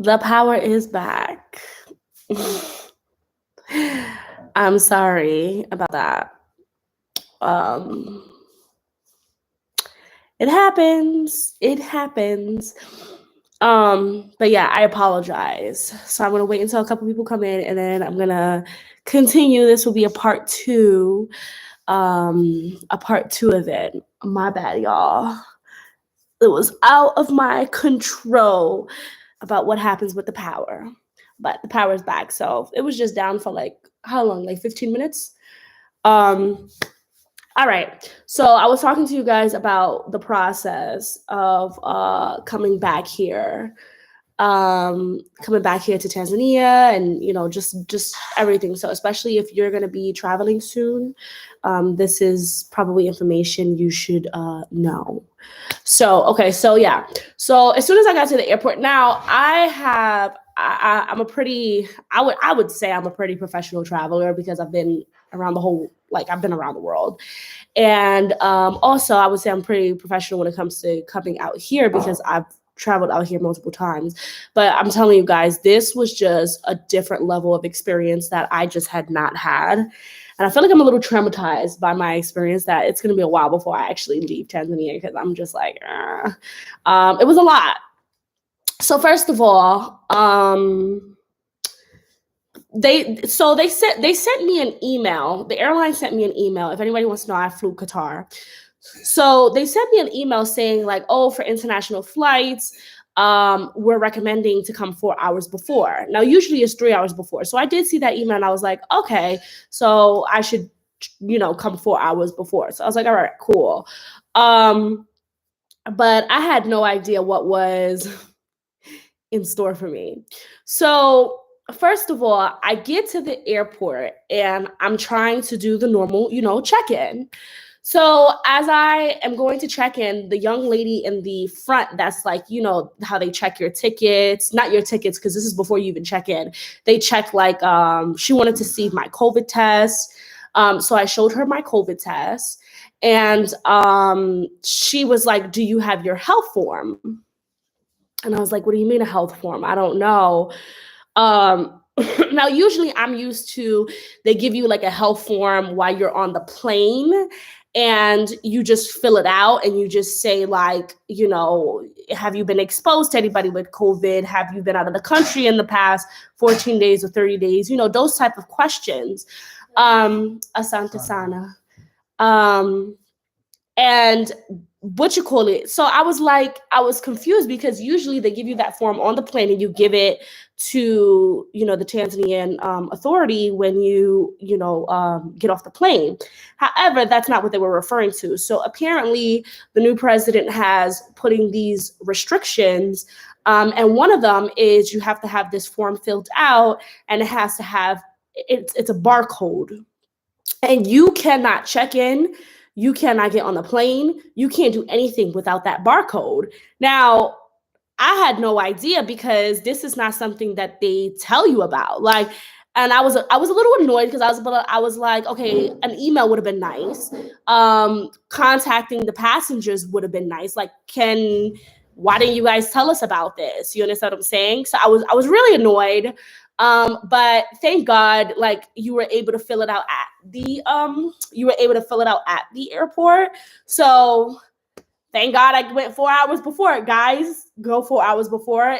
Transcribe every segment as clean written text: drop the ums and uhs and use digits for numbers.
The power is back. I'm sorry about that. Um, it happens. It happens. But yeah, I apologize. So I'm gonna wait until a couple people come in, and then I'm gonna continue. This will be a part two. A part two of it. My bad, y'all. It was out of my control about what happens with the power. But the power is back. So it was just down for like how long? Like 15 minutes? Um, all right. So I was talking to you guys about the process of coming back here. Coming back here to Tanzania and just everything. So especially if you're gonna be traveling soon, this is probably information you should know. So okay, so yeah. So as soon as I got to the airport, now I'm a pretty I would say I'm a pretty professional traveler because I've been around the whole I've been around the world. And also I would say I'm pretty professional when it comes to coming out here because I've traveled out here multiple times. But I'm telling you guys, this was just a different level of experience that I just had not had. And I feel like I'm a little traumatized by my experience that it's going to be a while before I actually leave Tanzania because I'm just like, it was a lot. So first of all, they sent me an email. The airline sent me an email. If anybody wants to know, I flew Qatar. So they sent me an email saying like, oh, for international flights, we're recommending to come 4 hours before. Now, usually it's 3 hours before. So I did see that email and I was like, okay, so I should, come 4 hours before. So I was like, all right, cool. But I had no idea what was in store for me. So first of all, I get to the airport and I'm trying to do the normal, check-in. So as I am going to check in, the young lady in the front that's like, how they check your tickets, not your tickets, because this is before you even check in. They check she wanted to see my COVID test. So I showed her my COVID test and she was like, do you have your health form? And I was like, what do you mean a health form? I don't know. Now, usually I'm used to, they give you like a health form while you're on the plane and you just fill it out and you just say like, have you been exposed to anybody with COVID? Have you been out of the country in the past 14 days or 30 days? Those type of questions. Asante sana. And so I was confused because usually they give you that form on the plane and you give it to the Tanzanian authority when you get off the plane. However, that's not what they were referring to. So apparently the new president has putting these restrictions, and one of them is you have to have this form filled out and it has to have it's a barcode, and you cannot check in. You cannot get on the plane. You can't do anything without that barcode. Now, I had no idea because this is not something that they tell you about. And I was a little annoyed because I was like, okay, an email would have been nice. Contacting the passengers would have been nice. Like, why didn't you guys tell us about this? You understand what I'm saying? So I was really annoyed. But thank God, you were able to fill it out at the airport. So thank God I went 4 hours before. Guys, go 4 hours before.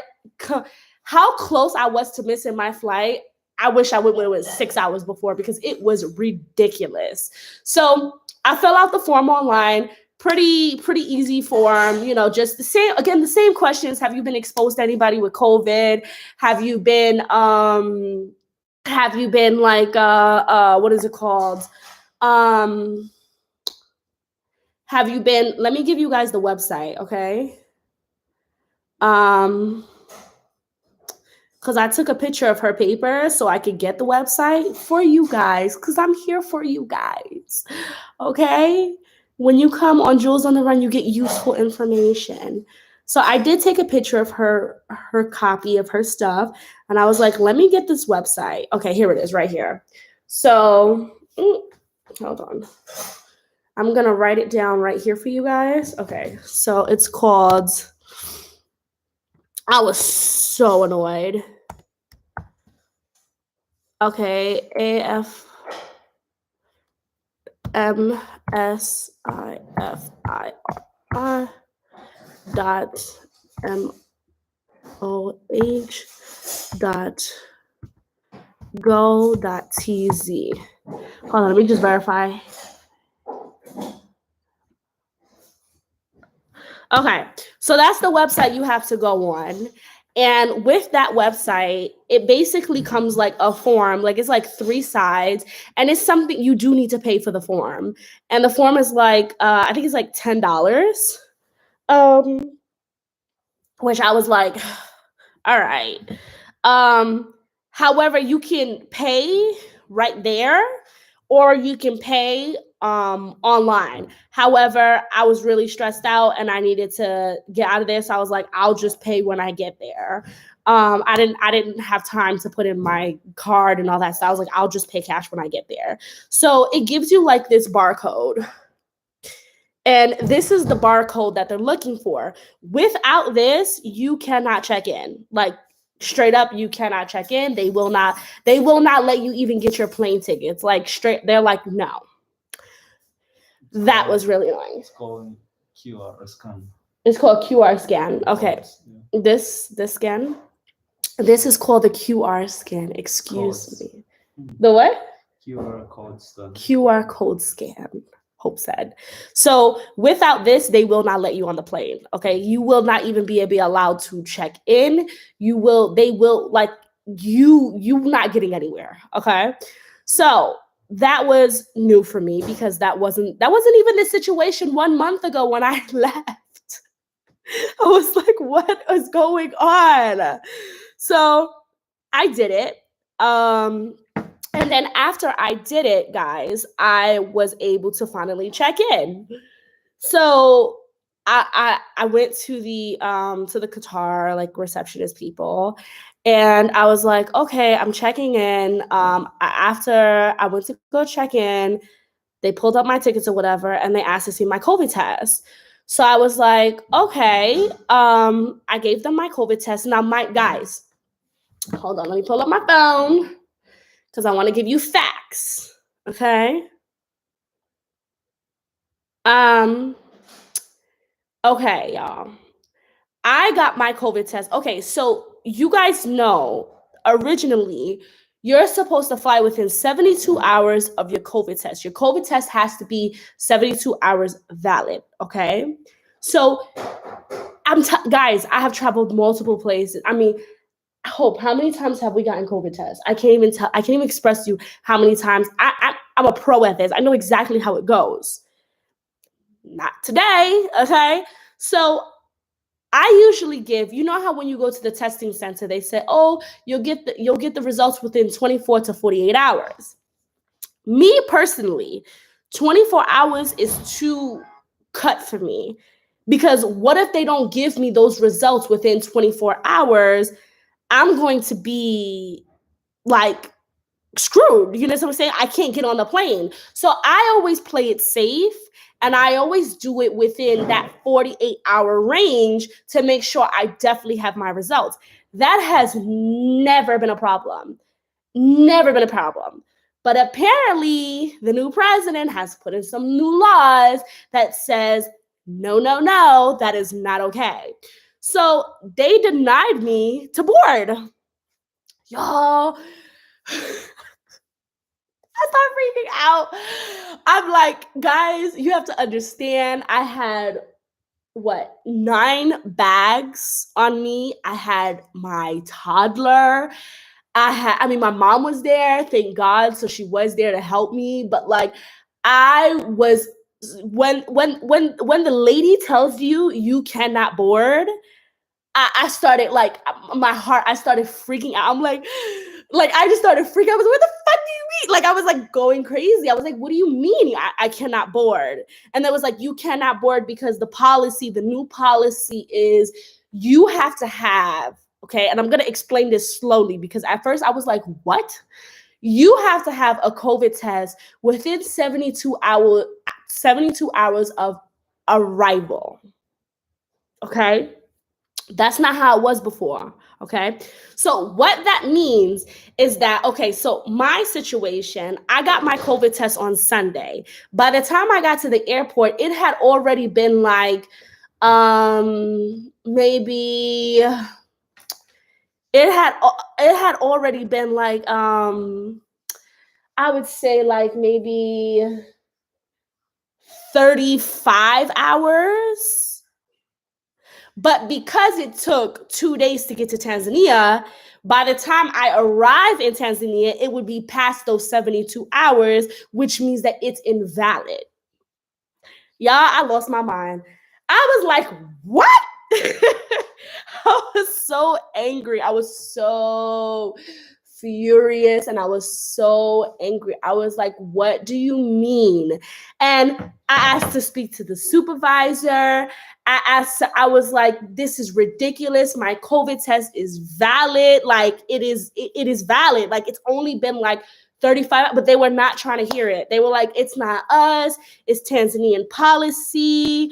How close I was to missing my flight. I wish I went when it was 6 hours before because it was ridiculous. So I fill out the form online. Pretty easy form, just the same questions. Have you been exposed to anybody with COVID? Have you been what is it called? Have you been, let me give you guys the website, okay? Because I took a picture of her paper so I could get the website for you guys, because I'm here for you guys, okay? When you come on Jules on the Run, you get useful information. So I did take a picture of her copy of her stuff, and I was like, let me get this website. Okay, here it is right here. So, hold on. I'm going to write it down right here for you guys. Okay, so it's called I was so annoyed. Okay, AFMSIFIR dot MOH dot go.tz. Hold on, let me just verify. Okay, so that's the website you have to go on. And with that website, it basically comes like a form, like it's like 3 sides, and it's something you do need to pay for the form. And the form is like, I think it's like $10. Which I was like, all right. However, you can pay right there, or you can pay online. However, I was really stressed out and I needed to get out of there, so I was like, I'll just pay when I get there. I didn't have time to put in my card and all that stuff. I was like, I'll just pay cash when I get there. So it gives you like this barcode. And this is the barcode that they're looking for. Without this, you cannot check in. Like straight up, you cannot check in. They will not let you even get your plane tickets. Like straight, they're like, no. That was really annoying. It's called QR scan. It's called QR scan. Okay. Yeah. This scan. This is called the QR scan. Excuse me. The what? QR code scan. QR code scan. Hope said. So without this, they will not let you on the plane. Okay. You will not even be allowed to check in. They will like you not getting anywhere. Okay. So that was new for me because that wasn't even the situation 1 month ago when I left. I was like, what is going on? So I did it. And then after I did it, guys, I was able to finally check in. So I went to the Qatar like receptionist people, and I was like, okay, I'm checking in. After I went to go check in, they pulled up my tickets or whatever, and they asked to see my COVID test. So I was like, okay. I gave them my COVID test. Now, guys, hold on, let me pull up my phone, because I want to give you facts, okay? Okay, y'all. I got my COVID test. Okay, so you guys know, originally, you're supposed to fly within 72 hours of your COVID test. Your COVID test has to be 72 hours valid, okay? So, guys, I have traveled multiple places. I mean, Hope, how many times have we gotten COVID tests? I can't even express to you how many times. I'm a pro at this. I know exactly how it goes. Not today, okay? So I usually give, you know how when you go to the testing center, they say, oh, you'll get the results within 24 to 48 hours. Me personally, 24 hours is too cut for me, because what if they don't give me those results within 24 hours? I'm going to be like screwed. You know what I'm saying? I can't get on the plane. So I always play it safe, and I always do it within that 48-hour range to make sure I definitely have my results. That has never been a problem. Never been a problem. But apparently the new president has put in some new laws that says, no, that is not okay. So they denied me to board. Y'all, I start freaking out. I'm like, guys, you have to understand, I had 9 bags on me. I had my toddler. My mom was there, thank God. So she was there to help me. But like, I was, when the lady tells you cannot board, I started like I started freaking out. I'm like I just started freaking out. I was like, what the fuck do you mean? Like I was like going crazy. I was like, what do you mean I cannot board? And there was like, you cannot board because the new policy is you have to have, okay, and I'm gonna explain this slowly because at first I was like, what? You have to have a COVID test within 72 hours of arrival. Okay. That's not how it was before. Okay. So what that means is that, okay, so my situation, I got my COVID test on Sunday. By the time I got to the airport, it had already been like, maybe it had already been like, I would say like maybe 35 hours. But because it took 2 days to get to Tanzania, by the time I arrive in Tanzania, it would be past those 72 hours, which means that it's invalid. Y'all, I lost my mind. I was like, what? I was so angry. I was so furious and I was so angry. I was like, what do you mean? And I asked to speak to the supervisor. I was like, this is ridiculous. My COVID test is valid. Like it is valid. Like it's only been like 35, but they were not trying to hear it. They were like, it's not us, it's Tanzanian policy.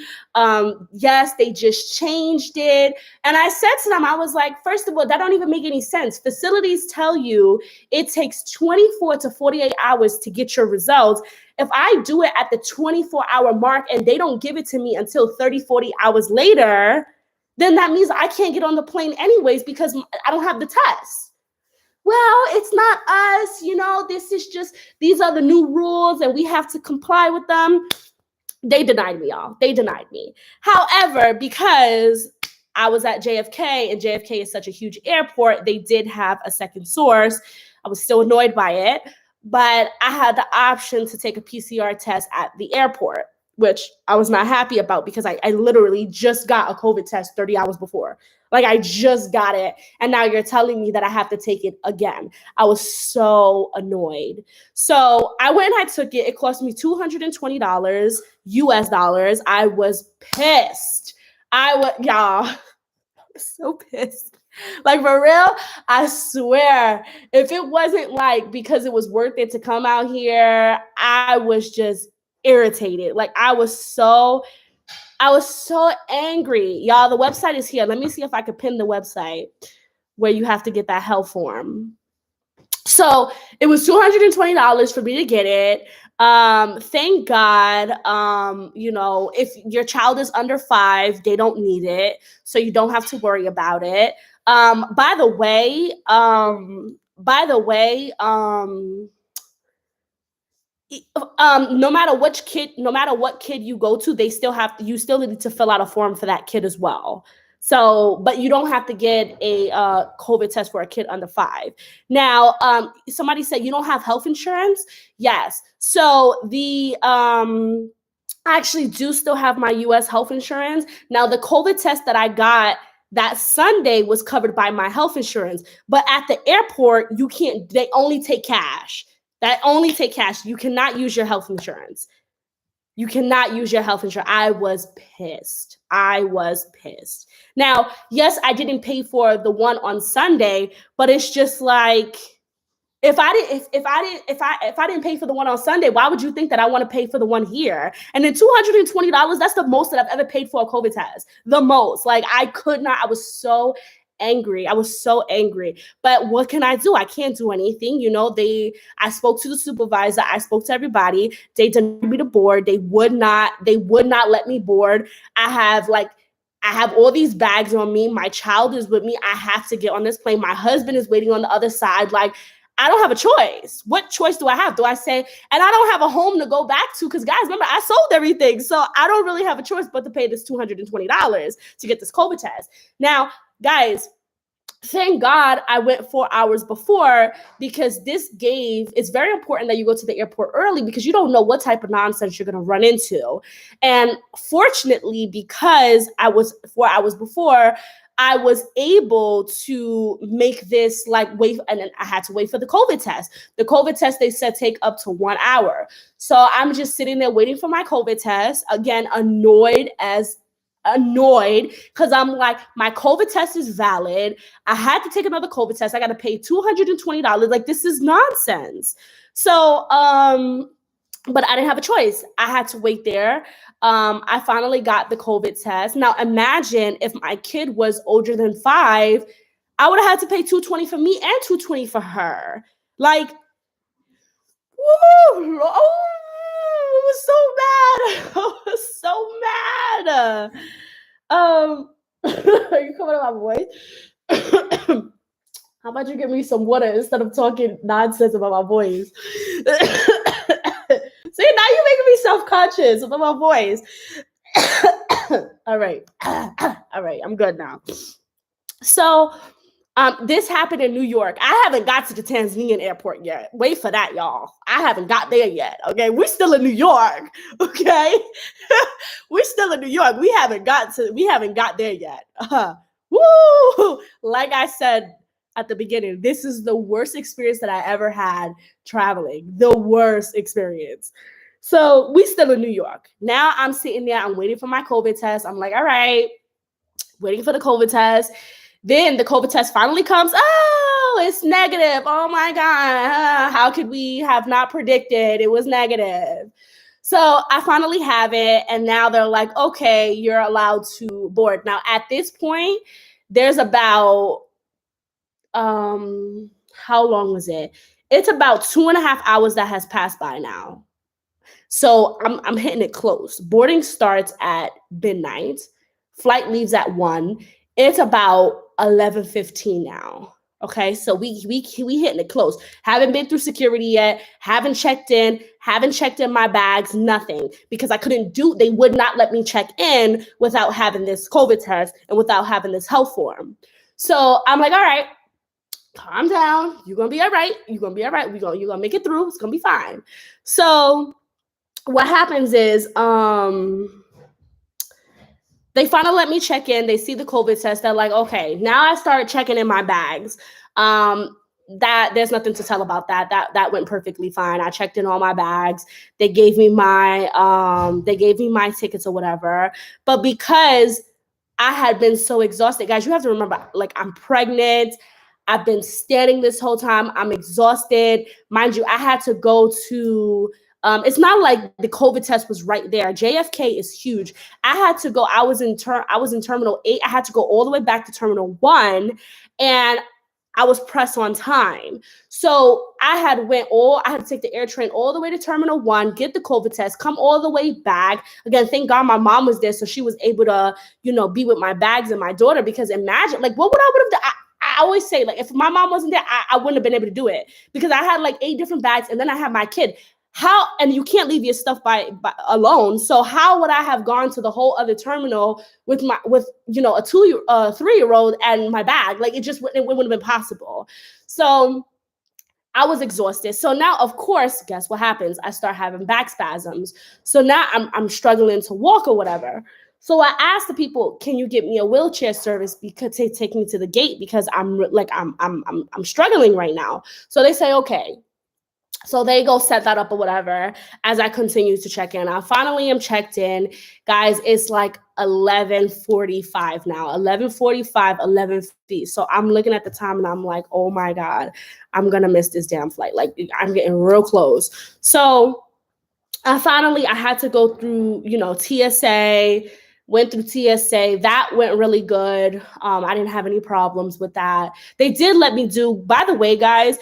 Yes, they just changed it. And I said to them, I was like, first of all, that don't even make any sense. Facilities tell you it takes 24 to 48 hours to get your results. If I do it at the 24-hour mark and they don't give it to me until 30, 40 hours later, then that means I can't get on the plane anyways because I don't have the test. Well, it's not us, these are the new rules and we have to comply with them. They denied me, y'all. They denied me. However, because I was at JFK and JFK is such a huge airport, they did have a second source. I was still annoyed by it, but I had the option to take a PCR test at the airport, which I was not happy about because I literally just got a COVID test 30 hours before. Like I just got it. And now you're telling me that I have to take it again. I was so annoyed. So I went and I took it. It cost me $220 US dollars. I was pissed. Y'all, I was so pissed. Like for real, I swear, if it wasn't like because it was worth it to come out here, I was just irritated. Like I was so angry. Y'all, the website is here. Let me see if I could pin the website where you have to get that health form. So it was $220 for me to get it. Thank God, if your child is under 5, they don't need it. So you don't have to worry about it. By the way, no matter what kid you go to, you still need to fill out a form for that kid as well. So, but you don't have to get a COVID test for a kid under 5. Now, somebody said you don't have health insurance. Yes. So I actually do still have my US health insurance. Now, the COVID test that I got that Sunday was covered by my health insurance, but at the airport, they only take cash. You cannot use your health insurance. I was pissed. Now, yes, I didn't pay for the one on Sunday, but it's just like, if I didn't pay for the one on Sunday, why would you think that I want to pay for the one here? And then $220, that's the most that I've ever paid for a COVID test. The most. Like I was so angry. But what can I do? I can't do anything. I spoke to the supervisor. I spoke to everybody. They denied me to board. They would not let me board. I have all these bags on me. My child is with me. I have to get on this plane. My husband is waiting on the other side. Like, I don't have a choice. What choice do I have? Do I say, and I don't have a home to go back to because, guys, remember, I sold everything. So I don't really have a choice but to pay this $220 to get this COVID test. Now, guys, thank God I went 4 hours before because it's very important that you go to the airport early because you don't know what type of nonsense you're going to run into. And fortunately, because I was 4 hours before, I was able to make this wait, and then I had to wait for the COVID test. The COVID test, they said, take up to 1 hour. So I'm just sitting there waiting for my COVID test. Again, annoyed because I'm like, my COVID test is valid. I had to take another COVID test. I got to pay $220. Like, this is nonsense. So but I didn't have a choice. I had to wait there. I finally got the COVID test. Now imagine if my kid was older than 5, I would have had to pay $220 for me and $220 for her. Like, woo! Oh, I was so mad. I was so mad. Are you coming to my voice? How about you give me some water instead of talking nonsense about my voice? See, now you're making me self-conscious about my voice. All right. All right, I'm good now. So this happened in New York. I haven't got to the Tanzanian airport yet. Wait for that, y'all. I haven't got there yet. Okay, we're still in New York. Okay, we're still in New York. We haven't got there yet. Woo! Like I said at the beginning, this is the worst experience that I ever had traveling. The worst experience. So we still in New York. Now I'm sitting there. I'm waiting for my COVID test. I'm like, all right, waiting for the COVID test. Then the COVID test finally comes. Oh, it's negative. Oh my God. How could we have not predicted it was negative? So I finally have it. And now they're like, okay, you're allowed to board. Now at this point, there's about, how long was it? It's about 2.5 hours that has passed by now. So I'm hitting it close. Boarding starts at midnight. Flight leaves at 1. It's about 11:15 now. Okay, so we hitting it close. Haven't been through security yet. Haven't checked in my bags. Nothing, because they would not let me check in without having this COVID test and without having this health form. So I'm like, all right, calm down. You're gonna be all right. You're gonna be all right. You're gonna make it through. It's gonna be fine. So what happens is they finally let me check in. They see the COVID test. They're like, okay, now I start checking in my bags. That there's nothing to tell about that. That went perfectly fine. I checked in all my bags. They gave me my tickets or whatever. But because I had been so exhausted, guys, you have to remember, like, I'm pregnant. I've been standing this whole time. I'm exhausted. Mind you, I had to go to it's not like the COVID test was right there. JFK is huge. I had to go. I was in Terminal 8. I had to go all the way back to Terminal 1, and I was pressed on time. So I had to take the air train all the way to Terminal 1, get the COVID test, come all the way back. Again, thank God my mom was there, so she was able to, be with my bags and my daughter. Because imagine, like, what would I would have done? I always say, like, if my mom wasn't there, I wouldn't have been able to do it, because I had like 8 different bags, and then I had my kid. And you can't leave your stuff by alone. So how would I have gone to the whole other terminal with a 3-year-old and my bag? Like, it wouldn't have been possible. So I was exhausted. So now, of course, guess what happens? I start having back spasms. So now I'm struggling to walk or whatever. So I asked the people, can you get me a wheelchair service because they take me to the gate, because I'm struggling right now. So they say, okay. So they go set that up or whatever as I continue to check in. I finally am checked in. Guys, it's like 11:45 now. 11:45, 11:50. So I'm looking at the time and I'm like, oh my God, I'm going to miss this damn flight. Like, I'm getting real close. So I had to go through, TSA. Went through TSA. That went really good. I didn't have any problems with that. They did let me do, by the way, guys,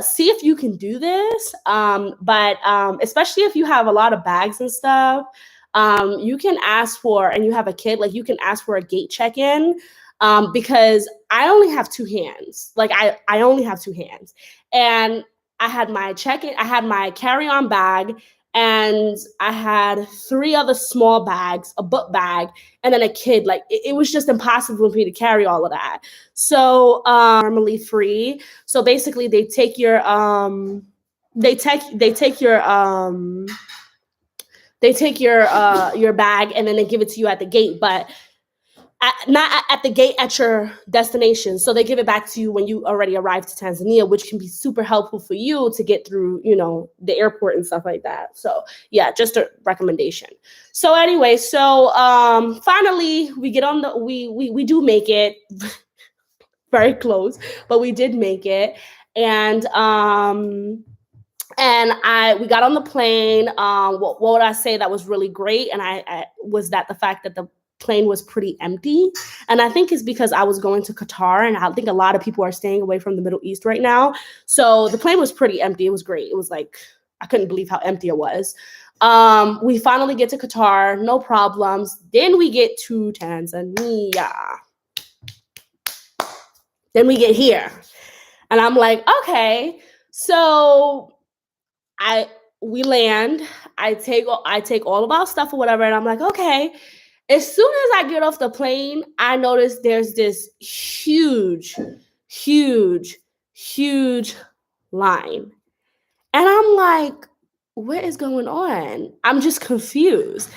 see if you can do this. But especially if you have a lot of bags and stuff, you can ask for, and you have a kid, like, you can ask for a gate check-in, because I only have 2 hands. Like, I only have 2 hands. And I had my check-in, I had my carry-on bag, and I had 3 other small bags, a book bag, and then a kid. Like, it was just impossible for me to carry all of that. So normally free. So basically they take your bag, and then they give it to you at the gate, but not at the gate at your destination. So they give it back to you when you already arrived to Tanzania, which can be super helpful for you to get through, the airport and stuff like that. So yeah, just a recommendation. So anyway, finally we get on we do make it. Very close, but we did make it. And And we got on the plane. What would I say that was really great? And I was that the fact that the plane was pretty empty. And I think it's because I was going to Qatar, and I think a lot of people are staying away from the Middle East right now. So the plane was pretty empty. It was great. It was like, I couldn't believe how empty it was. We finally get to Qatar, no problems. Then we get to Tanzania. Then we get here. And I'm like, okay, so we land. I take all of our stuff or whatever, and I'm like, okay. As soon as I get off the plane, I notice there's this huge line. And I'm like, what is going on? I'm just confused.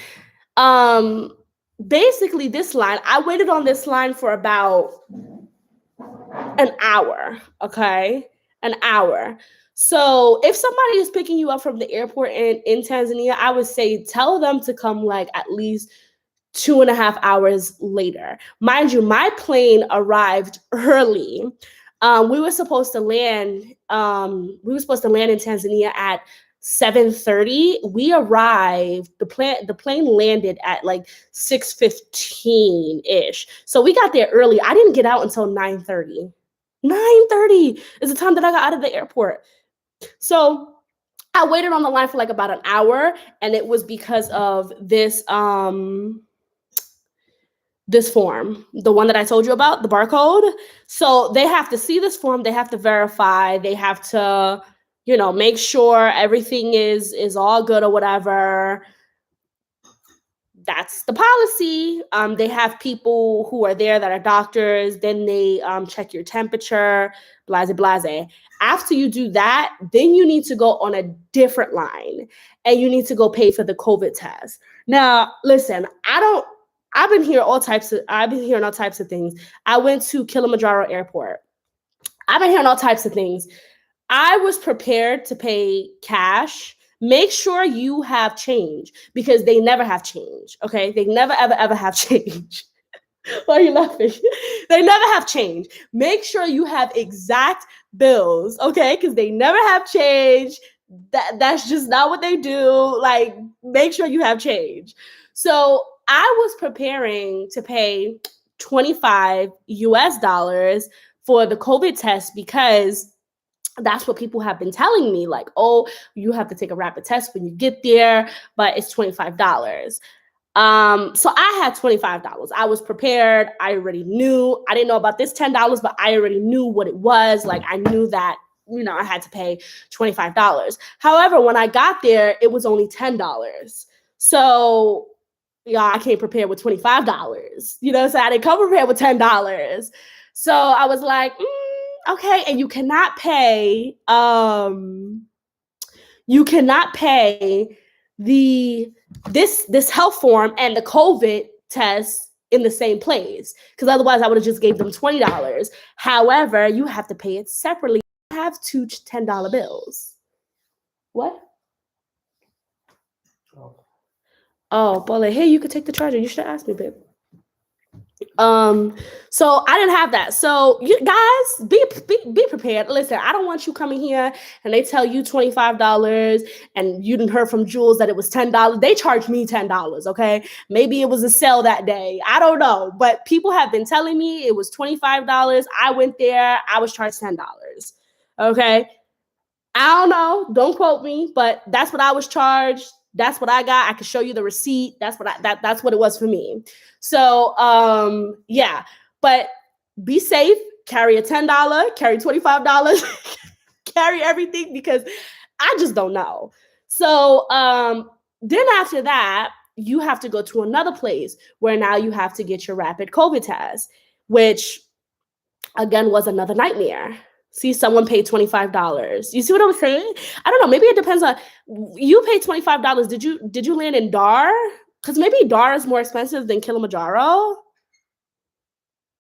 Basically, this line, I waited on this line for about an hour, okay? An hour. So if somebody is picking you up from the airport in Tanzania, I would say tell them to come like at least 2.5 hours later. Mind you, my plane arrived early. We were supposed to land in Tanzania at 7:30. We arrived, the plane landed at like 6:15-ish. So we got there early. I didn't get out until 9:30. 9:30 is the time that I got out of the airport. So I waited on the line for like about an hour, and it was because of this this form, the one that I told you about, the barcode. So they have to see this form, they have to verify, they have to, make sure everything is all good or whatever. That's the policy. They have people who are there that are doctors. Then they check your temperature, blase, blase. After you do that, then you need to go on a different line, and you need to go pay for the COVID test. Now, listen, I've been hearing all types of things. I went to Kilimanjaro Airport. I've been hearing all types of things. I was prepared to pay cash. Make sure you have change, because they never have change. Okay, they never ever have change. Why are you laughing? They never have change. Make sure you have exact bills, okay? Because they never have change. That's just not what they do. Like, make sure you have change. So I was preparing to pay $25 for the COVID test, because that's what people have been telling me. Like, oh, you have to take a rapid test when you get there, but it's $25. So I had $25. I was prepared. I already knew. I didn't know about this $10, but I already knew what it was. Like, I knew that, I had to pay $25. However, when I got there, it was only $10. So, I came prepared with $25. So I didn't come prepared with $10. So I was like, okay. And you cannot pay this health form and the COVID test in the same place, because otherwise I would have just gave them $20. However, you have to pay it separately. I have two $10 bills. What? Oh, Bole, hey, you could take the charger. You should have asked me, babe. So I didn't have that. So you guys, be prepared. Listen, I don't want you coming here and they tell you $25 and you didn't hear from Jules that it was $10. They charged me $10, okay? Maybe it was a sale that day. I don't know. But people have been telling me it was $25. I went there, I was charged $10. Okay. I don't know. Don't quote me, but that's what I was charged. That's what I got. I could show you the receipt. That's what it was for me. So, yeah, but be safe. Carry a $10, carry $25, carry everything, because I just don't know. So, then after that, you have to go to another place where now you have to get your rapid COVID test, which again was another nightmare. See, someone paid $25. You see what I'm saying? I don't know. Maybe it depends on, you paid $25. Did you land in Dar? Because maybe Dar is more expensive than Kilimanjaro.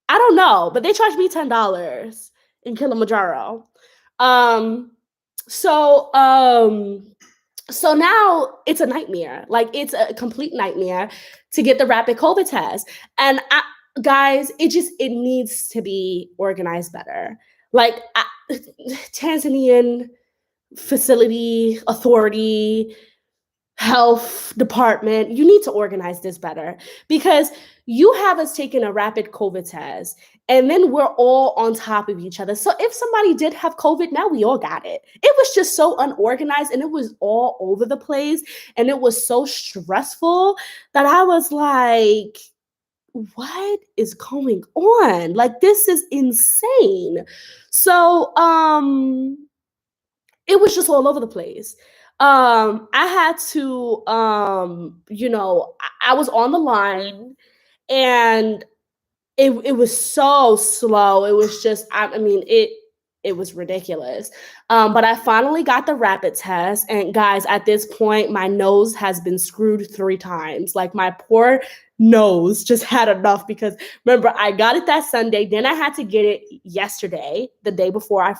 I don't know, but they charged me $10 in Kilimanjaro. So now it's a nightmare. Like, it's a complete nightmare to get the rapid COVID test. And guys, it needs to be organized better. Like, Tanzanian facility, authority, health department, you need to organize this better, because you have us taking a rapid COVID test and then we're all on top of each other. So if somebody did have COVID, now we all got it. It was just so unorganized and it was all over the place and it was so stressful that I was like, what is going on? Like, this is insane. So it was just all over the place. I had to I was on the line, and it was so slow. It was just, I mean, it was ridiculous. But I finally got the rapid test, and guys, at this point, my nose has been screwed 3 times. Like, my poor nose just had enough, because remember, I got it that Sunday, then I had to get it yesterday, the day before I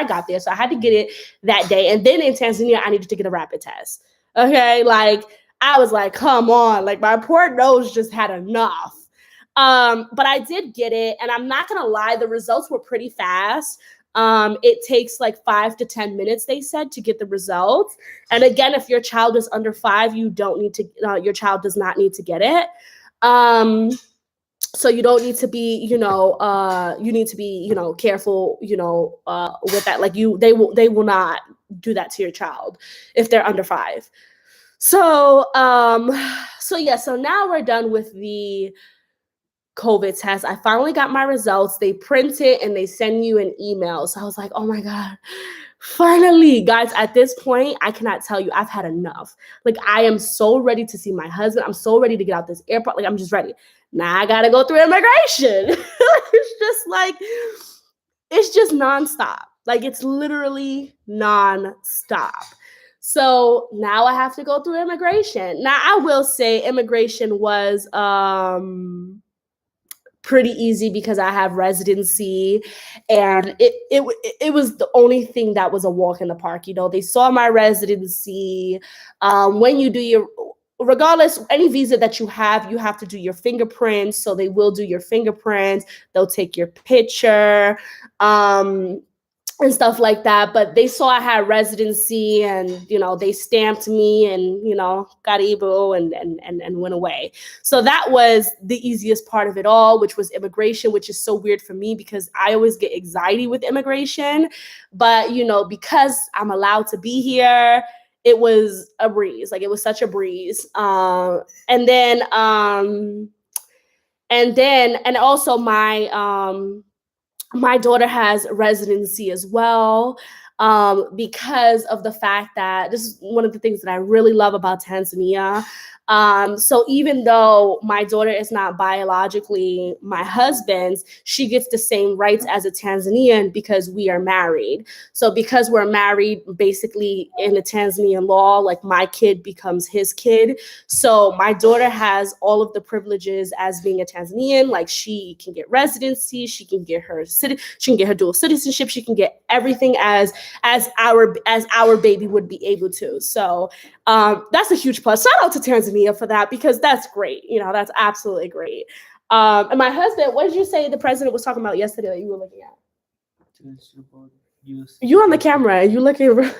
got there. So I had to get it that day, and then in Tanzania, I needed to get a rapid test. Okay, like, I was like, come on, like, my poor nose just had enough. But I did get it, and I'm not gonna lie, the results were pretty fast. It takes like 5 to 10 minutes, they said, to get the results. And again, if your child is under 5, you don't need to. Your child does not need to get it. So you don't need to be, you need to be, careful, with that. Like, they will not do that to your child if they're under 5. So now we're done with the COVID test. I finally got my results. They print it and they send you an email. So I was like, oh my God, finally. Guys, at this point, I cannot tell you, I've had enough. Like, I am so ready to see my husband. I'm so ready to get out this airport. Like, I'm just ready. Now I gotta go through immigration. It's just nonstop. Like, it's literally nonstop. So now I have to go through immigration. Now, I will say immigration was pretty easy because I have residency, and it was the only thing that was a walk in the park. They saw my residency. When you do regardless, any visa that you have to do your fingerprints. So they will do your fingerprints. They'll take your picture. And stuff like that. But they saw I had residency, and they stamped me, and Karibu, and went away. So that was the easiest part of it all, which was immigration, which is so weird for me because I always get anxiety with immigration. But because I'm allowed to be here, it was a breeze. Like, it was such a breeze. And also my daughter has residency as well, because of the fact that this is one of the things that I really love about Tanzania. So even though my daughter is not biologically my husband's, she gets the same rights as a Tanzanian because we are married. So because we're married, basically in the Tanzanian law, like, my kid becomes his kid. So my daughter has all of the privileges as being a Tanzanian. Like, she can get residency, she can get her dual citizenship, she can get everything as our baby would be able to. So that's a huge plus. Shout out to Tanzania for that, because that's great. That's absolutely great. And my husband, what did you say the president was talking about yesterday that you were looking at? You on the camera. You looking? Why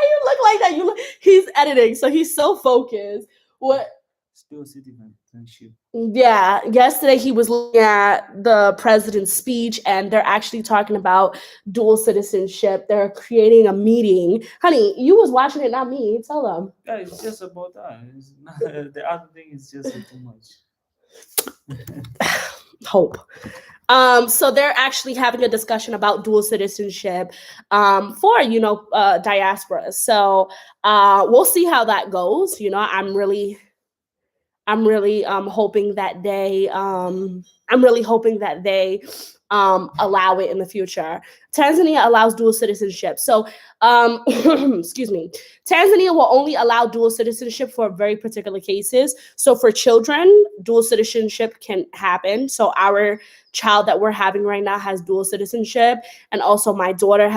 you look like that? He's editing, so he's so focused. What? Still citizenship. Yeah, yesterday he was looking at the president's speech, and they're actually talking about dual citizenship. They're creating a meeting. Honey, you was watching it, not me. Tell them. Yeah, it's just about that. It's not, the other thing is just too much. Hope. So they're actually having a discussion about dual citizenship for diaspora. So we'll see how that goes. I'm really hoping that they allow it in the future. Tanzania allows dual citizenship. So excuse me. Tanzania will only allow dual citizenship for very particular cases. So for children, dual citizenship can happen. So our child that we're having right now has dual citizenship, and also my daughter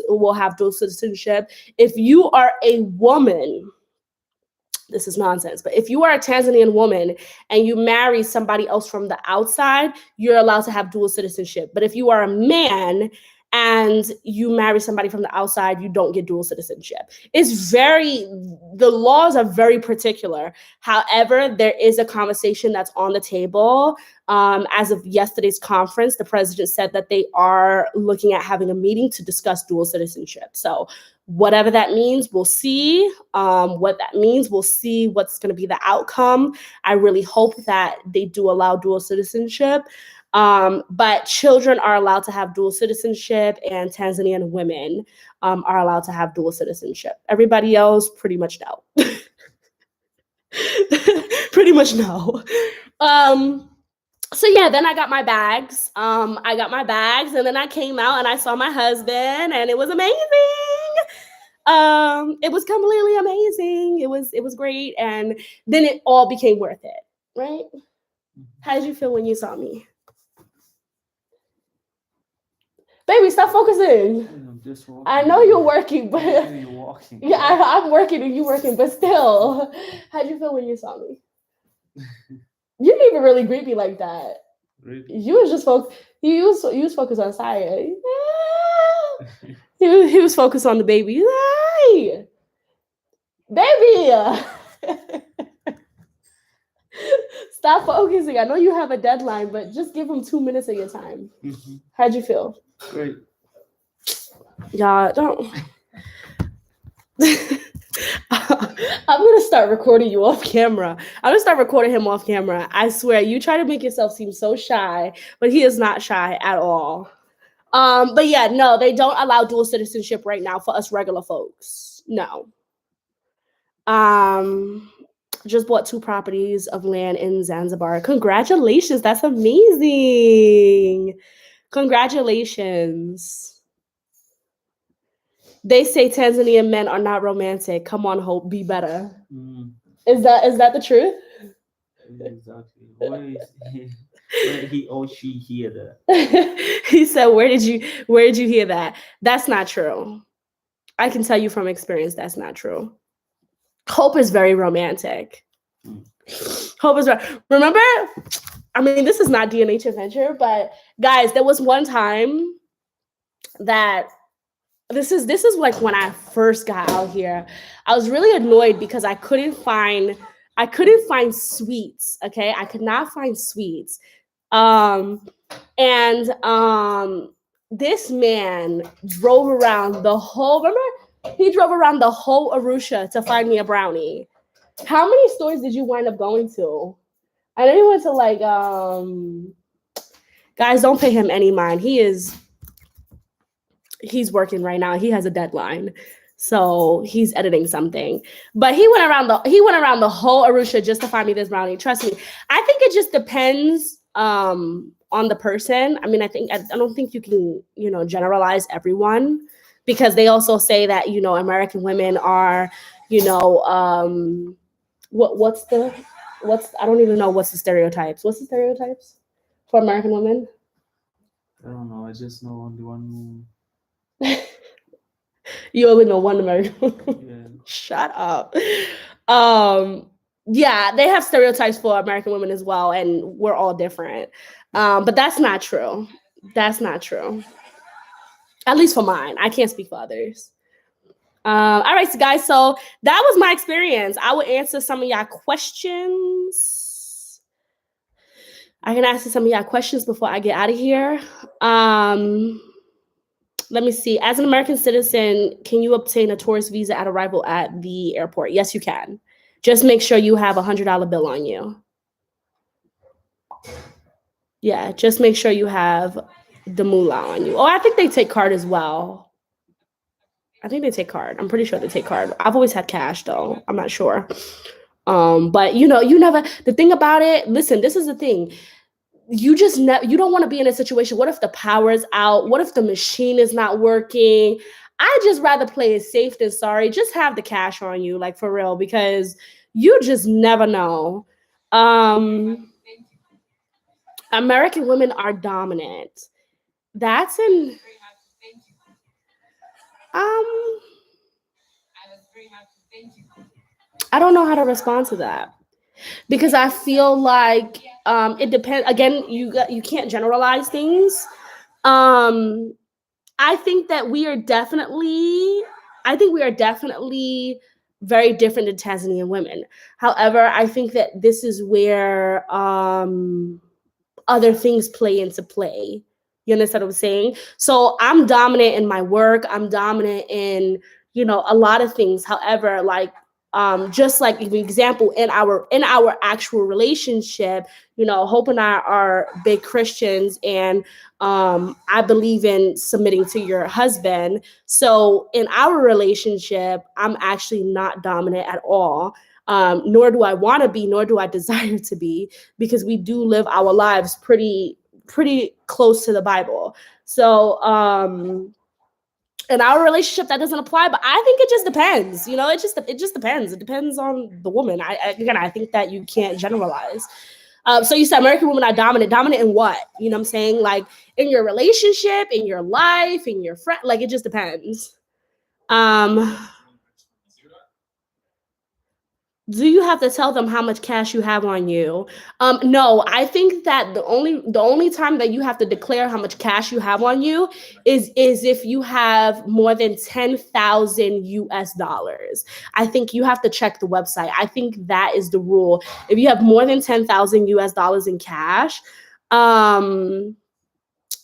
will have dual citizenship. If you are a woman this is nonsense. But if you are a Tanzanian woman and you marry somebody else from the outside, you're allowed to have dual citizenship. But if you are a man and you marry somebody from the outside, you don't get dual citizenship. The laws are very particular. However, there is a conversation that's on the table. As of yesterday's conference, the president said that they are looking at having a meeting to discuss dual citizenship. So whatever that means, we'll see. What that means, we'll see what's going to be the outcome. I really hope that they do allow dual citizenship. But children are allowed to have dual citizenship, and Tanzanian women are allowed to have dual citizenship. Everybody else, pretty much no. Pretty much no. So yeah, then I got my bags. And then I came out and I saw my husband, and it was amazing. It was completely amazing. It was great, and then it all became worth it, right? How did you feel when you saw me? Baby, stop focusing. I know you're working, but You're walking. yeah, I'm working and you're working, but still, how did you feel when you saw me? You didn't even really greet me like that. Really? You was just you was focused on Saya. He was focused on the baby. Hey, baby. Stop focusing. I know you have a deadline, but just give him 2 minutes of your time. How'd you feel? Great. Y'all don't. I'm gonna start recording you off camera. I'm gonna start recording him off camera. I swear, you try to make yourself seem so shy, but he is not shy at all. But yeah, no, they don't allow dual citizenship right now for us regular folks. No. Just bought 2 properties of land in Zanzibar. Congratulations, that's amazing. Congratulations. They say Tanzanian men are not romantic. Come on, Hope, be better. Is that the truth? Exactly. Where did he or she hear that? He said, where did you hear that? That's not true. I can tell you from experience that's not true. Hope is very romantic. Hope is remember, I mean, this is not DNH Adventure, but guys, there was one time that this is like when I first got out here. I was really annoyed because I couldn't find sweets. Okay, I could not find sweets. This man drove around the whole. Remember, he drove around the whole Arusha to find me a brownie. How many stores did you wind up going to? I know you went to like guys, don't pay him any mind. He's working right now. He has a deadline. So he's editing something. But he went around the whole Arusha just to find me this brownie. Trust me. I think it just depends on the person. I mean, I don't think you can, generalize everyone, because they also say that, American women are, I don't even know what's the stereotypes. What's the stereotypes for American women? I don't know. I just know only one. You only know one American woman. Yeah. Shut up. Yeah, they have stereotypes for American women as well, and we're all different. But that's not true. That's not true. At least for mine. I can't speak for others. All right, so guys, so that was my experience. I will answer some of y'all questions. I can answer some of y'all questions before I get out of here. Let me see. As an American citizen, can you obtain a tourist visa at arrival at the airport? Yes, you can. Just make sure you have $100 bill on you. Yeah, just make sure you have the moolah on you. Oh, I think they take card as well. I think they take card. I'm pretty sure they take card. I've always had cash though. I'm not sure. But you never, the thing about it, listen, this is the thing. You don't want to be in a situation. What if the power is out? What if the machine is not working? I just rather play it safe than sorry. Just have the cash on you, like for real, because you just never know. American women are dominant. That's in. I don't know how to respond to that because I feel like it depends. Again, you can't generalize things. Um, I think that we are definitely, I think we are definitely very different than Tanzanian women. However, I think that this is where other things play into play. You understand what I'm saying? So I'm dominant in my work. I'm dominant in, a lot of things. However, like just like an example in our actual relationship, Hope and I are big Christians, and I believe in submitting to your husband. So in our relationship, I'm actually not dominant at all. Nor do I want to be, nor do I desire to be, because we do live our lives pretty close to the Bible. So in our relationship that doesn't apply, but I think it just depends. It just depends. It depends on the woman. I think that you can't generalize. So you said American women are dominant. Dominant in what? You know what I'm saying? Like in your relationship, in your life, in your friend. Like it just depends. Um, do you have to tell them how much cash you have on you? No, I think that the only time that you have to declare how much cash you have on you is if you have more than 10,000 US dollars. I think you have to check the website. I think that is the rule. If you have more than 10,000 US dollars in cash, um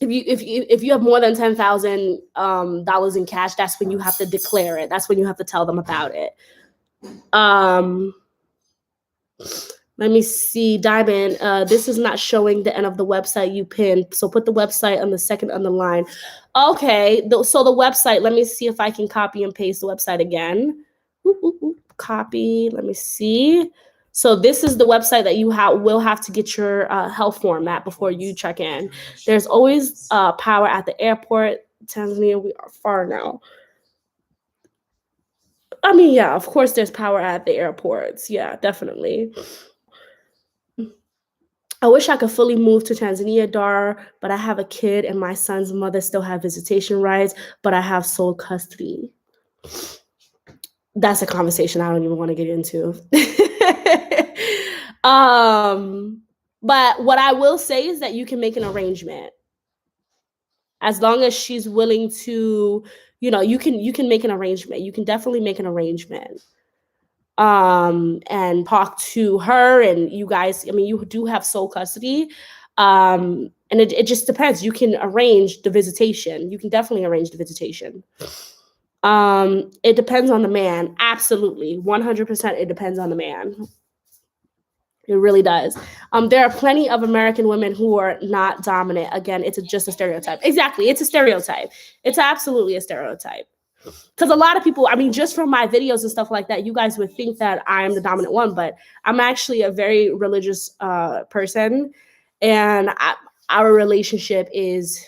if you have more than 10,000 dollars in cash, that's when you have to declare it. That's when you have to tell them about it. Um Let me see, Diamond. This is not showing the end of the website you pinned. So put the website on the second underline. Okay. So the website, let me see if I can copy and paste the website again. Copy. Let me see. So this is the website that you will have to get your health form at before you check in. There's always power at the airport. Tanzania, we are far now. I mean, yeah, of course there's power at the airports. Yeah, definitely. I wish I could fully move to Tanzania, Dar, but I have a kid and my son's mother still have visitation rights, but I have sole custody. That's a conversation I don't even want to get into. But what I will say is that you can make an arrangement. As long as she's willing to, you can make an arrangement. You can definitely make an arrangement. And talk to her, and you guys, I mean, you do have sole custody. And it just depends. You can arrange the visitation. You can definitely arrange the visitation. It depends on the man. Absolutely. 100% it depends on the man. It really does. There are plenty of American women who are not dominant. Again, it's just a stereotype. Exactly. It's a stereotype. It's absolutely a stereotype. Because a lot of people, I mean, just from my videos and stuff like that, you guys would think that I'm the dominant one, but I'm actually a very religious person. And our relationship is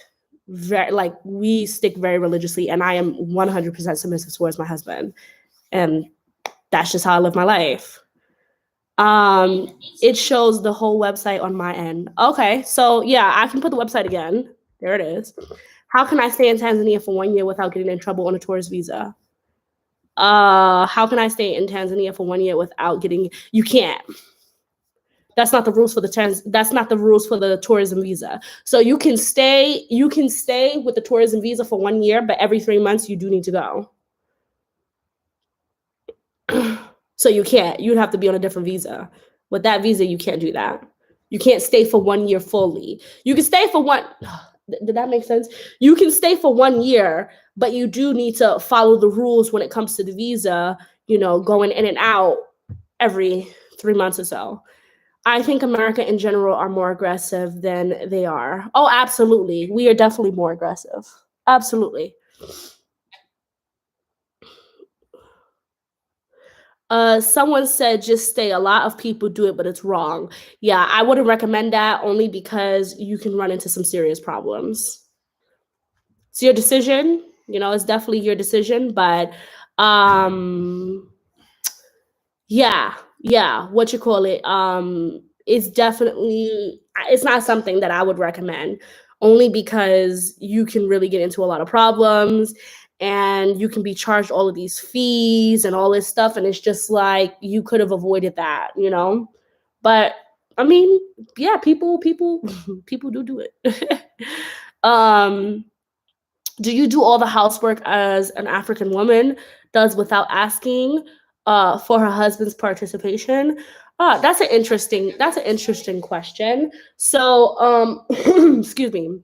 very, like, we stick very religiously, and I am 100% submissive towards my husband. And that's just how I live my life. It shows the whole website on my end. Okay, so yeah, I can put the website again. There it is. How can I stay in Tanzania for 1 year without getting in trouble on a tourist visa? How can I stay in Tanzania for 1 year without getting? You can't. That's not the rules for that's not the rules for the tourism visa. So you can stay with the tourism visa for 1 year, but every 3 months you do need to go. So you can't. You'd have to be on a different visa. With that visa, you can't do that. You can't stay for 1 year fully. You can stay for one. Did that make sense? You can stay for 1 year, but you do need to follow the rules when it comes to the visa, going in and out every 3 months or so. I think America in general are more aggressive than they are. Oh, absolutely. We are definitely more aggressive. Absolutely. Someone said just stay. A lot of people do it, but it's wrong. Yeah, I wouldn't recommend that, only because you can run into some serious problems. It's your decision. It's definitely your decision, but yeah, what you call it? It's not something that I would recommend, only because you can really get into a lot of problems. and you can be charged all of these fees and all this stuff, and it's just like you could have avoided that, you know. But I mean, yeah, people people do it. um do you do all the housework as an African woman does without asking for her husband's participation? That's an interesting question. So excuse me.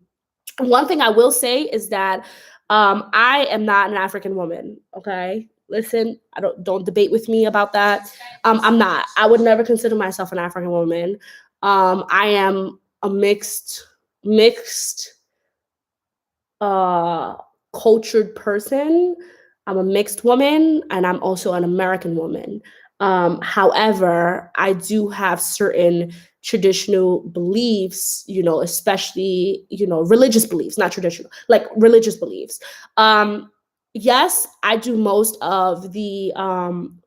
One thing I will say is that I am not an African woman. Okay, listen, I don't debate with me about that. I'm not. I would never consider myself an African woman. I am a mixed uh cultured person. I'm a mixed woman and I'm also an American woman. However, I do have certain traditional beliefs, you know, especially, you know, religious beliefs, not traditional, like religious beliefs. Yes, I do most of the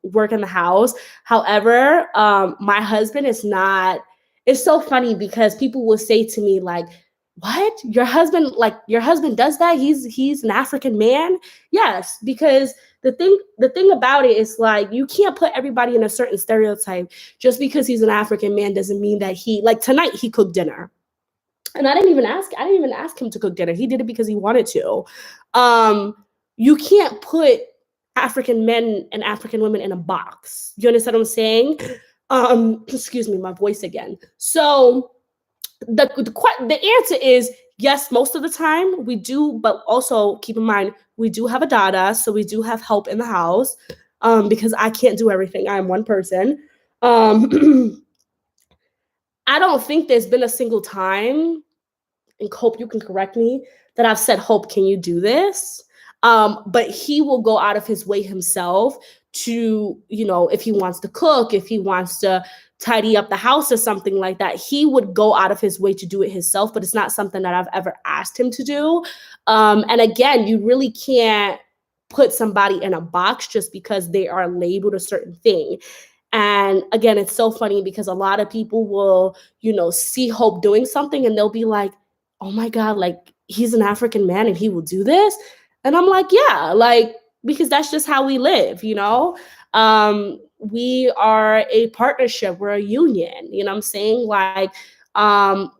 work in the house. However, my husband is not. It's so funny because people will say to me like, what, your husband does that, he's an African man? Yes, because the thing about it is like you can't put everybody in a certain stereotype. Just because he's an African man doesn't mean that he, like tonight he cooked dinner, and I didn't even ask him to cook dinner. He did it because he wanted to. You can't put African men and African women in a box. You understand what I'm saying? Excuse me, my voice again. So the answer is yes, most of the time we do, but also keep in mind we do have a dada, so we do have help in the house, because I can't do everything. I am one person. I don't think there's been a single time, and Hope, you can correct me, that I've said, Hope, can you do this? But he will go out of his way himself to, you know, if he wants to cook, if he wants to tidy up the house or something like that, he would go out of his way to do it himself, but it's not something that I've ever asked him to do. And again, you really can't put somebody in a box just because they are labeled a certain thing. And again, it's so funny because a lot of people will, you know, see Hope doing something and they'll be like, oh my God, like he's an African man and he will do this. And I'm like, yeah, like, because that's just how we live, you know? We are a partnership, we're a union, you know what I'm saying? Like,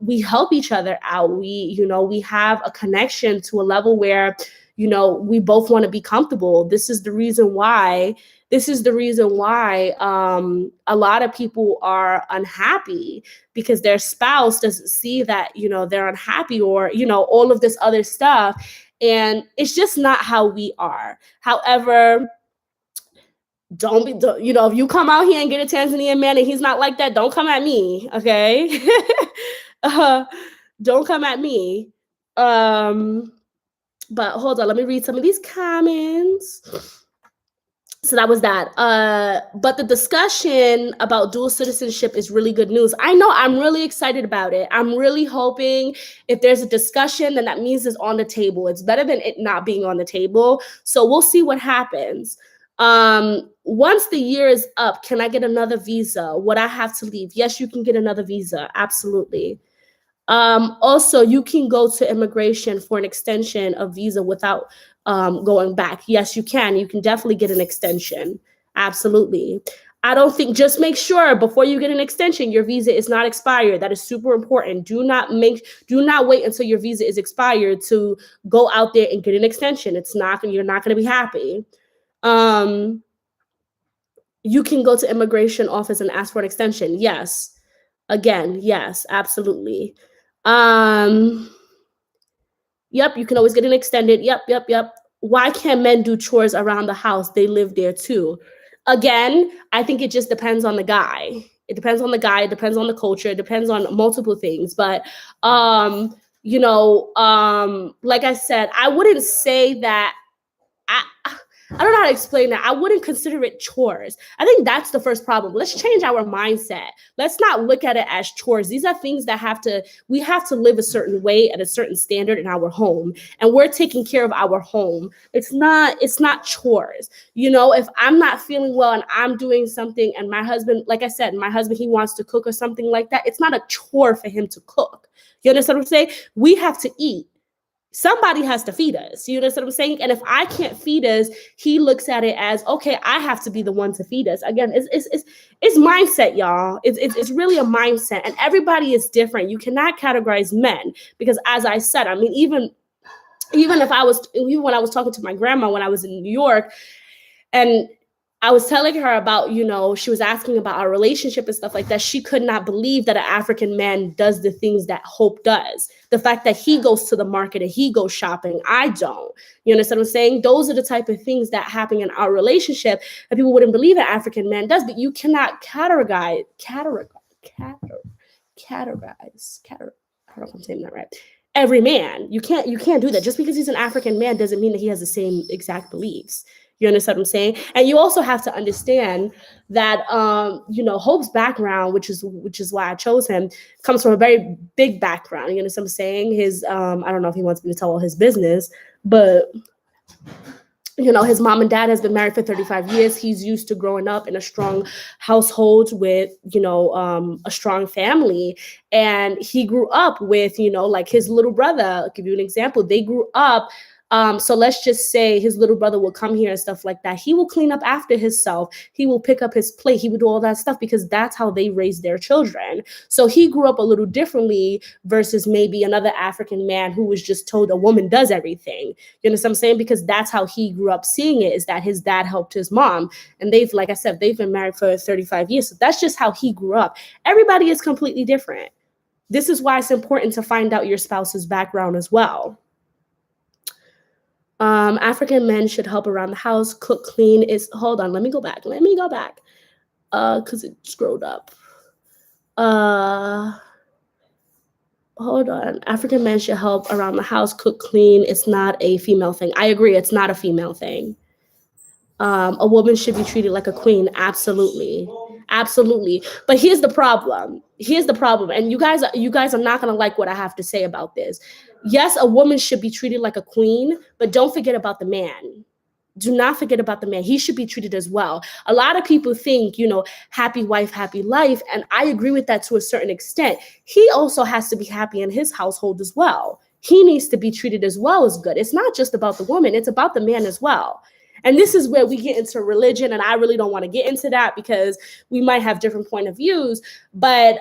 we help each other out. You know, we have a connection to a level where, you know, we both want to be comfortable. This is the reason why a lot of people are unhappy, because their spouse doesn't see that, you know, they're unhappy, or, you know, all of this other stuff. And it's just not how we are. However, you know, if you come out here and get a Tanzanian man and he's not like that, don't come at me, okay? Don't come at me. But hold on, let me read some of these comments. So that was that. But the discussion about dual citizenship is really good news. I know, I'm really excited about it. I'm really hoping if there's a discussion, then that means it's on the table. It's better than it not being on the table. So we'll see what happens. Once the year is up, can I get another visa? Would I have to leave? Yes, you can get another visa. Absolutely. Also, you can go to immigration for an extension of visa without going back. Yes, you can. You can definitely get an extension. Absolutely. I don't think, just make sure before you get an extension, your visa is not expired. That is super important. Do not wait until your visa is expired to go out there and get an extension. You're not going to be happy. You can go to immigration office and ask for an extension. Yes. Again, yes, absolutely. Yep, you can always get an extended. Yep. Why can't men do chores around the house? They live there too. Again, I think it just depends on the guy. It depends on the guy, it depends on the culture, it depends on multiple things. But you know, like I said, I wouldn't say that I don't know how to explain that. I wouldn't consider it chores. I think that's the first problem. Let's change our mindset. Let's not look at it as chores. These are things that we have to live a certain way at a certain standard in our home. And we're taking care of our home. It's not chores. You know, if I'm not feeling well and I'm doing something and my husband, like I said, he wants to cook or something like that, it's not a chore for him to cook. You understand what I'm saying? We have to eat. Somebody has to feed us. You know what I'm saying? And if I can't feed us, he looks at it as, okay, I have to be the one to feed us. Again, it's mindset, y'all. It's really a mindset, and everybody is different. You cannot categorize men because, as I said, I mean, even when I was talking to my grandma when I was in New York, and I was telling her about, she was asking about our relationship and stuff like that. She could not believe that an African man does the things that Hope does. The fact that he goes to the market and he goes shopping, I don't. You understand what I'm saying? Those are the type of things that happen in our relationship that people wouldn't believe an African man does, but you cannot categorize, I don't know if I'm saying that right. Every man. You can't do that. Just because he's an African man doesn't mean that he has the same exact beliefs. You understand what I'm saying? And you also have to understand that, Hope's background, which is why I chose him, comes from a very big background. You understand what I'm saying? His, I don't know if he wants me to tell all his business, but, his mom and dad has been married for 35 years. He's used to growing up in a strong household with, a strong family. And he grew up with, like his little brother. I'll give you an example. They grew up. So let's just say his little brother will come here and stuff like that. He will clean up after himself. He will pick up his plate. He would do all that stuff because that's how they raise their children. So he grew up a little differently versus maybe another African man who was just told a woman does everything. You know what I'm saying? Because that's how he grew up seeing it, is that his dad helped his mom. And like I said, they've been married for 35 years. So that's just how he grew up. Everybody is completely different. This is why it's important to find out your spouse's background as well. African men should help around the house, cook, clean. Hold on, let me go back. Because it scrolled up. Hold on. African men should help around the house, cook, clean. It's not a female thing. I agree, it's not a female thing. A woman should be treated like a queen. Absolutely. But here's the problem. And you guys are not going to like what I have to say about this. Yes, a woman should be treated like a queen, but don't forget about the man. Do not forget about the man. He should be treated as well. A lot of people think, happy wife, happy life. And I agree with that to a certain extent. He also has to be happy in his household as well. He needs to be treated as well as good. It's not just about the woman. It's about the man as well. And this is where we get into religion. And I really don't want to get into that because we might have different point of views. But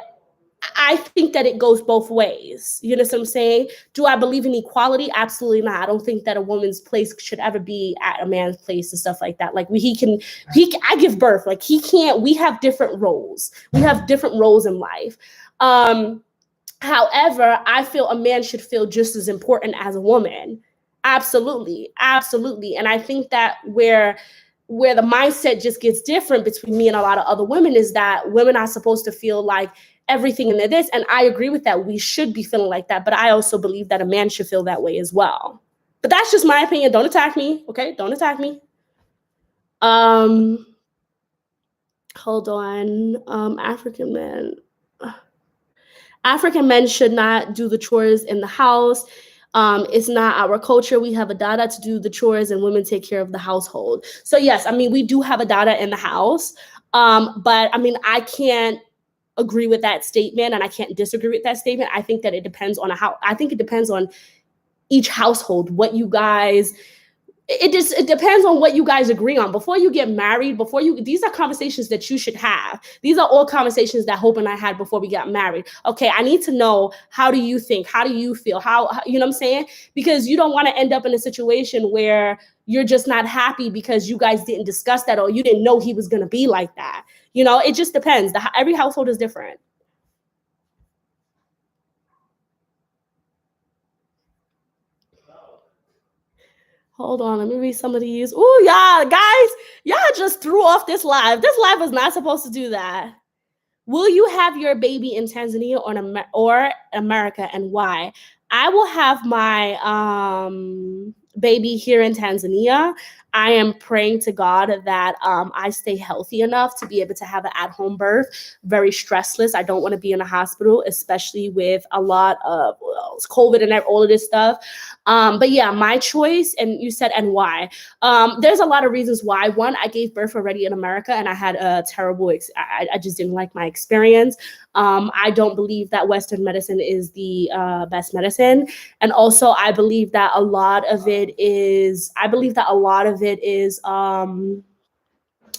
I think that it goes both ways. You know what I'm saying? Do I believe in equality? Absolutely not. I don't think that a woman's place should ever be at a man's place and stuff like that. Like I give birth. Like he can't. We have different roles. We have different roles in life. However, I feel a man should feel just as important as a woman. Absolutely. And I think that where the mindset just gets different between me and a lot of other women is that women are supposed to feel like everything in this. And I agree with that. We should be feeling like that. But I also believe that a man should feel that way as well. But that's just my opinion. Don't attack me. Okay? Don't attack me. Hold on. African men should not do the chores in the house. It's not our culture. We have a dada to do the chores and women take care of the household. So yes, I mean, we do have a dada in the house. But I mean, I can't agree with that statement and I can't disagree with that statement. I think that it depends on it depends on each household, what you guys, it depends on what you guys agree on. Before you get married, these are conversations that you should have. These are all conversations that Hope and I had before we got married. Okay, I need to know, how do you think? How do you feel? How you know what I'm saying? Because you don't want to end up in a situation where you're just not happy because you guys didn't discuss that or you didn't know he was going to be like that. It just depends. Every household is different. Hold on, let me read some of these. Oh, yeah, guys, y'all just threw off this live. This live was not supposed to do that. Will you have your baby in Tanzania or America, and why? I will have my baby here in Tanzania. I am praying to God that I stay healthy enough to be able to have an at-home birth, very stressless. I don't want to be in a hospital, especially with a lot of COVID and all of this stuff. But yeah, my choice, and you said, and why? There's a lot of reasons why. One, I gave birth already in America, and I had a terrible, I just didn't like my experience. I don't believe that Western medicine is the best medicine. And also, I believe that a lot of it is,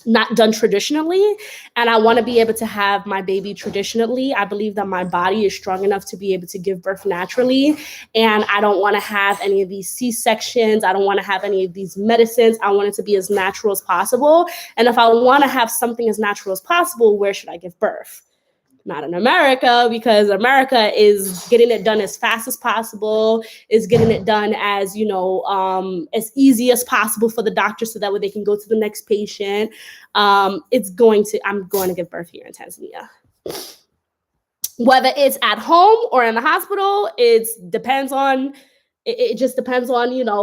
not done traditionally, and I want to be able to have my baby traditionally. I believe that my body is strong enough to be able to give birth naturally, and I don't want to have any of these C-sections. I don't want to have any of these medicines. I want it to be as natural as possible. And if I want to have something as natural as possible, where should I give birth? Not in America, because America is getting it done as fast as possible, is getting it done as, as easy as possible for the doctor so that way they can go to the next patient. I'm going to give birth here in Tanzania. Whether it's at home or in the hospital, it just depends on,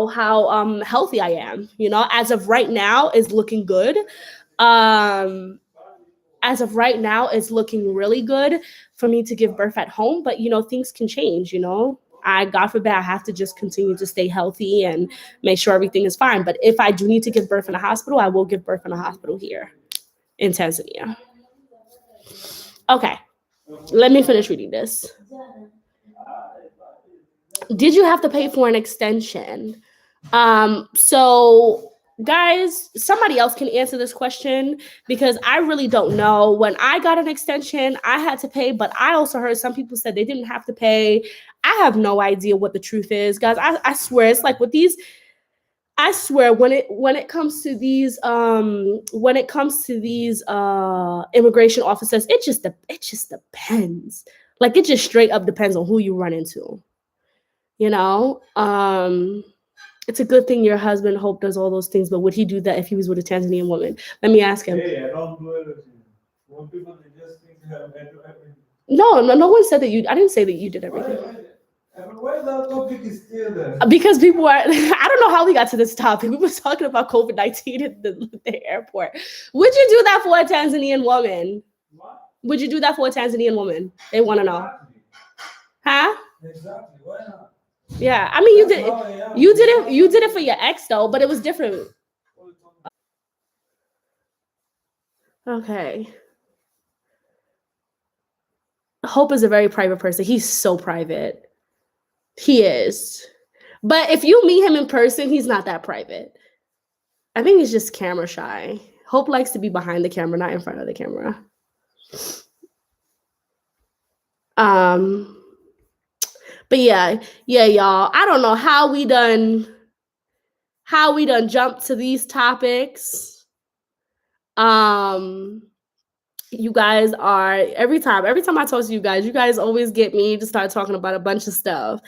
how healthy I am. As of right now, it's looking good. As of right now, it's looking really good for me to give birth at home, but things can change. God forbid, I have to just continue to stay healthy and make sure everything is fine. But if I do need to give birth in a hospital, I will give birth in a hospital here in Tanzania. Okay, let me finish reading this. Did you have to pay for an extension? So guys, somebody else can answer this question because I really don't know. When I got an extension, I had to pay, but I also heard some people said they didn't have to pay. I have no idea what the truth is, guys. I swear it's like with these. I swear when it comes to these immigration officers, it just depends. Like it just straight up depends on who you run into. It's a good thing your husband Hope does all those things, but would he do that if he was with a Tanzanian woman? Let me ask him. Hey, I don't do everything. Some people they just think they have everything. No one said that you. I didn't say that you did everything. Why that topic is still there? Because people are. I don't know how we got to this topic. We were talking about COVID-19 at the airport. Would you do that for a Tanzanian woman? What? Would you do that for a Tanzanian woman? They want to know. Exactly. Huh? Exactly. Why not? Yeah, I mean, you did it for your ex though, but it was different. Okay. Hope is a very private person. He's so private. He is. But if you meet him in person, he's not that private. I think he's just camera shy. Hope likes to be behind the camera, not in front of the camera. But yeah, y'all. I don't know how we done jumped to these topics. You guys are every time I talk to you guys always get me to start talking about a bunch of stuff.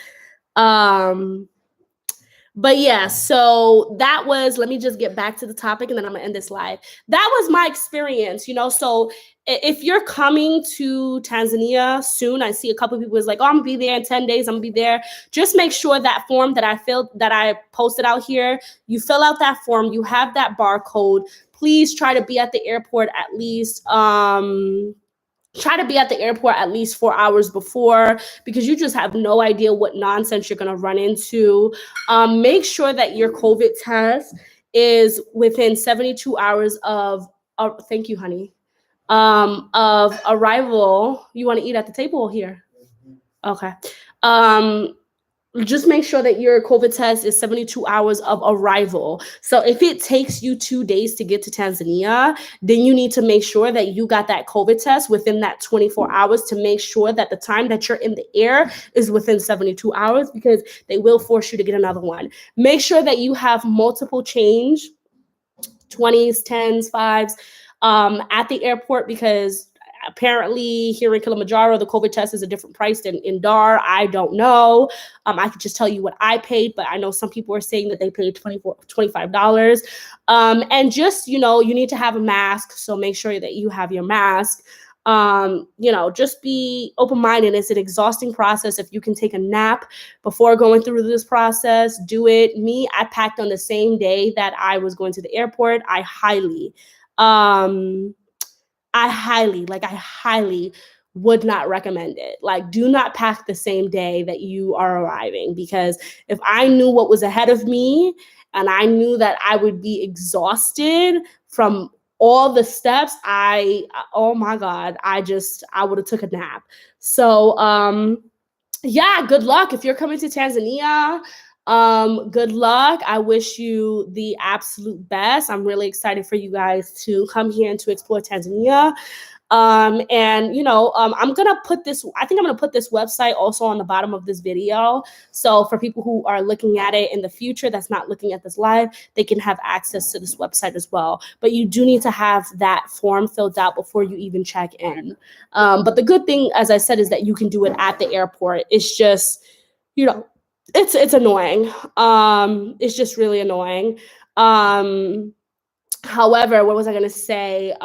But yeah, so that was, let me just get back to the topic and then I'm gonna end this live. That was my experience, so if you're coming to Tanzania soon, I see a couple of people is like, oh, I'm gonna be there in 10 days, I'm gonna be there. Just make sure that form that I posted out here, you fill out that form, you have that barcode. Please try to be at the airport at least 4 hours before, because you just have no idea what nonsense you're going to run into. Make sure that your COVID test is within 72 hours of thank you, honey, of arrival. You want to eat at the table here? Okay. Just make sure that your COVID test is 72 hours of arrival. So if it takes you 2 days to get to Tanzania, then you need to make sure that you got that COVID test within that 24 hours to make sure that the time that you're in the air is within 72 hours, because they will force you to get another one. Make sure that you have multiple change, 20s, 10s, 5s, at the airport, because apparently here in Kilimanjaro, the COVID test is a different price than in Dar. I don't know. I could just tell you what I paid, but I know some people are saying that they paid $25. And just, you need to have a mask. So make sure that you have your mask. Just be open-minded. It's an exhausting process. If you can take a nap before going through this process, do it. Me, I packed on the same day that I was going to the airport. I highly would not recommend it. Like, do not pack the same day that you are arriving, because if I knew what was ahead of me and I knew that I would be exhausted from all the steps, oh my God, I would have took a nap. So, yeah, good luck. If you're coming to Tanzania, good luck. I wish you the absolute best. I'm really excited for you guys to come here and to explore Tanzania. I'm gonna put this website also on the bottom of this video. So for people who are looking at it in the future that's not looking at this live, they can have access to this website as well. But you do need to have that form filled out before you even check in. But the good thing, as I said, is that you can do it at the airport. It's just, it's annoying. It's just really annoying. However, what was I going to say?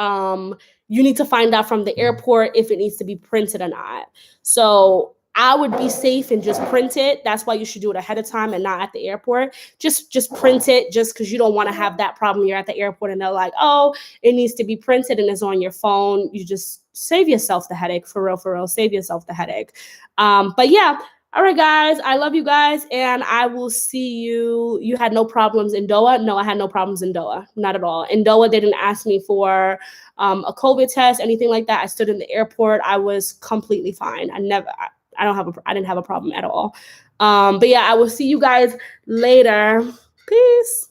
You need to find out from the airport if it needs to be printed or not. So I would be safe and just print it. That's why you should do it ahead of time and not at the airport. Just print it, just because you don't want to have that problem. You're at the airport and they're like, oh, it needs to be printed and it's on your phone. You just save yourself the headache. For real, save yourself the headache. But yeah. All right, guys, I love you guys, and I will see you. You had no problems in Doha? No, I had no problems in Doha, not at all. In Doha, they didn't ask me for a COVID test, anything like that. I stood in the airport. I was completely fine. I didn't have a problem at all. But yeah, I will see you guys later. Peace.